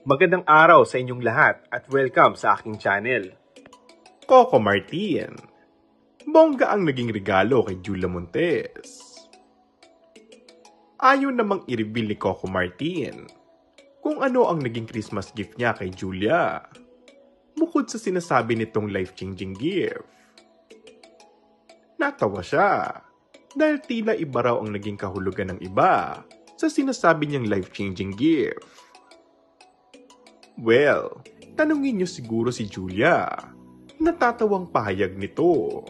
Magandang araw sa inyong lahat at welcome sa aking channel. Coco Martin. Bongga ang naging regalo kay Julia Montes. Ayaw namang i-reveal ni Coco Martin kung ano ang naging Christmas gift niya kay Julia. Bukod sa sinasabi nitong life-changing gift. Natawa siya dahil tila iba raw ang naging kahulugan ng iba sa sinasabi niyang life-changing gift. Well, tanungin niyo siguro si Julia. Natatawang pahayag nito.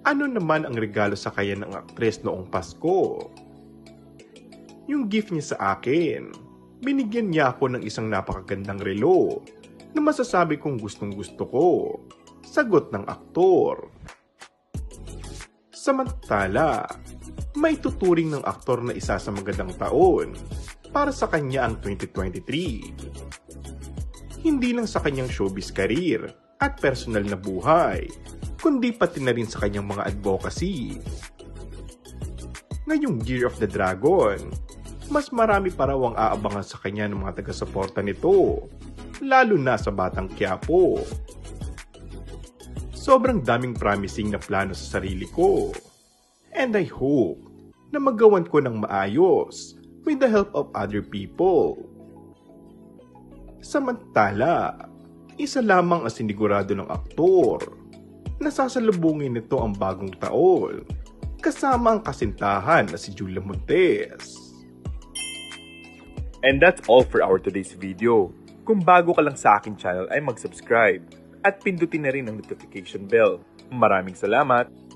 Ano naman ang regalo sa kanya ng aktres noong Pasko? Yung gift niya sa akin, binigyan niya ako ng isang napakagandang relo na masasabi kong gustong gusto ko. Sagot ng aktor. Samantala, may tuturing ng aktor na isa sa magandang taon para sa kanya ang 2023. Hindi lang sa kanyang showbiz career at personal na buhay, kundi pati na rin sa kanyang mga advocacy. Ngayong Year of the Dragon, mas marami pa raw ang aabangan sa kanya ng mga taga-suporta nito, lalo na sa Batang Quiapo. Sobrang daming promising na plano sa sarili ko, and I hope na magawan ko ng maayos with the help of other people. Samantala, isa lamang ang sinigurado ng aktor na sasalubungin nito ang bagong taon kasama ang kasintahan na si Julia Montes. And that's all for our today's video. Kung bago ka lang sa aking channel ay mag-subscribe at pindutin na rin ang notification bell. Maraming salamat!